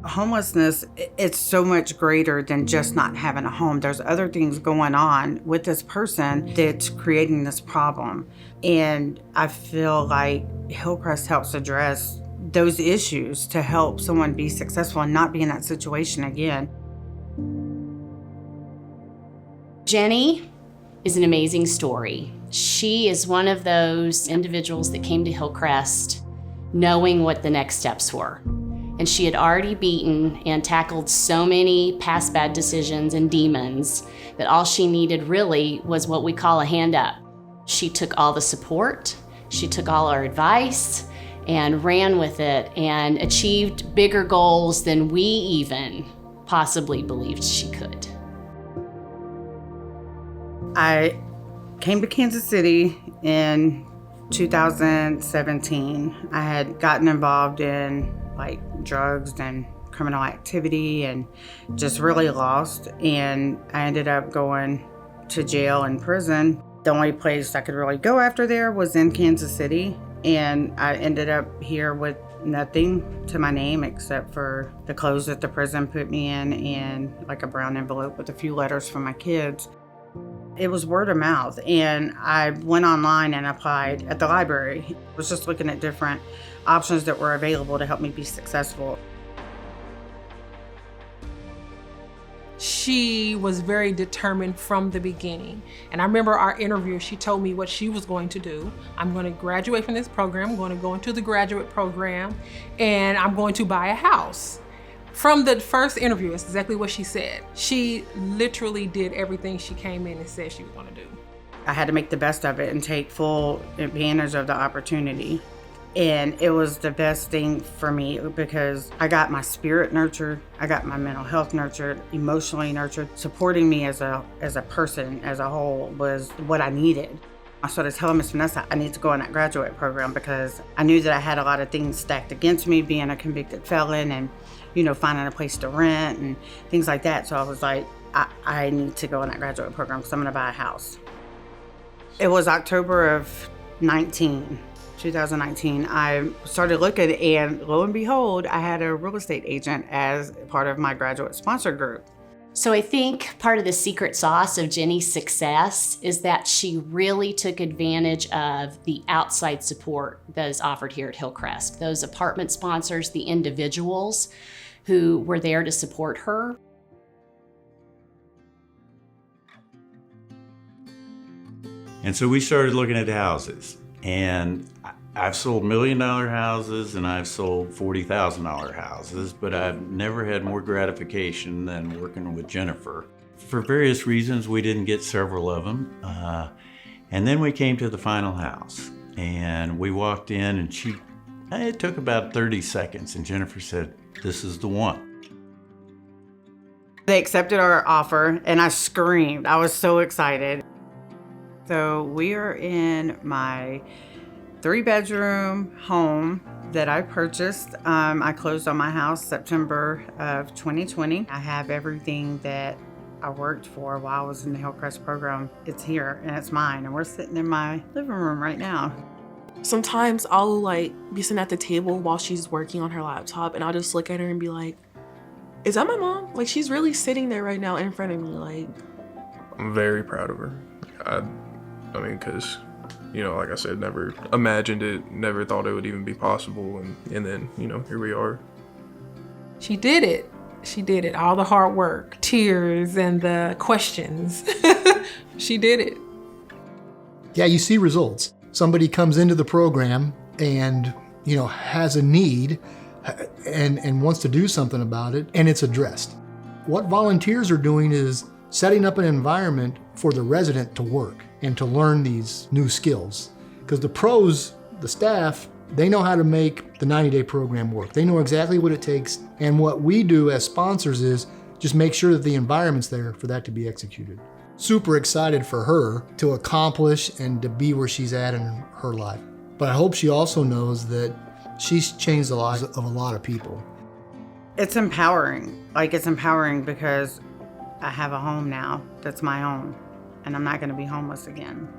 Homelessness, it's so much greater than just not having a home. There's other things going on with this person that's creating this problem. And I feel like Hillcrest helps address those issues to help someone be successful and not be in that situation again. Jenni is an amazing story. She is one of those individuals that came to Hillcrest knowing what the next steps were. And she had already beaten and tackled so many past bad decisions and demons that all she needed really was what we call a hand up. She took all the support, she took all our advice, and ran with it and achieved bigger goals than we even possibly believed she could. I came to Kansas City in 2017. I had gotten involved in drugs and criminal activity and just really lost. And I ended up going to jail and prison. The only place I could really go after there was in Kansas City. And I ended up here with nothing to my name except for the clothes that the prison put me in and a brown envelope with a few letters from my kids. It was word of mouth, and I went online and applied at the library. I was just looking at different options that were available to help me be successful. She was very determined from the beginning. And I remember our interview, she told me what she was going to do. I'm going to graduate from this program, I'm going to go into the graduate program, and I'm going to buy a house. From the first interview, it's exactly what she said. She literally did everything she came in and said she was going to do. I had to make the best of it and take full advantage of the opportunity. And it was the best thing for me because I got my spirit nurtured, I got my mental health nurtured, emotionally nurtured. Supporting me as a person, as a whole, was what I needed. I started telling Miss Vanessa I need to go in that graduate program because I knew that I had a lot of things stacked against me, being a convicted felon and finding a place to rent and things like that. So I was like, I need to go in that graduate program because I'm going to buy a house. It was October of 2019. I started looking, and lo and behold, I had a real estate agent as part of my graduate sponsor group. So I think part of the secret sauce of Jenni's success is that she really took advantage of the outside support that is offered here at Hillcrest. Those apartment sponsors, the individuals who were there to support her. And so we started looking at houses, and I've sold $1 million houses and I've sold $40,000 houses, but I've never had more gratification than working with Jennifer. For various reasons, we didn't get several of them. And then we came to the final house, and we walked in, and it took about 30 seconds, and Jennifer said, "This is the one." They accepted our offer, and I screamed. I was so excited. So we are in my 3-bedroom home that I purchased. I closed on my house September of 2020. I have everything that I worked for while I was in the Hillcrest program. It's here and it's mine, and we're sitting in my living room right now. Sometimes I'll be sitting at the table while she's working on her laptop, and I'll just look at her and be like, is that my mom? She's really sitting there right now in front of me. I'm very proud of her. I mean, because, like I said, never imagined it, never thought it would even be possible. And then, here we are. She did it. She did it. All the hard work, tears, and the questions. She did it. Yeah, you see results. Somebody comes into the program and, has a need and wants to do something about it, and it's addressed. What volunteers are doing is setting up an environment for the resident to work and to learn these new skills. Because the pros, the staff, they know how to make the 90-day program work. They know exactly what it takes. And what we do as sponsors is just make sure that the environment's there for that to be executed. Super excited for her to accomplish and to be where she's at in her life. But I hope she also knows that she's changed the lives of a lot of people. It's empowering. It's empowering because I have a home now that's my own, and I'm not going to be homeless again.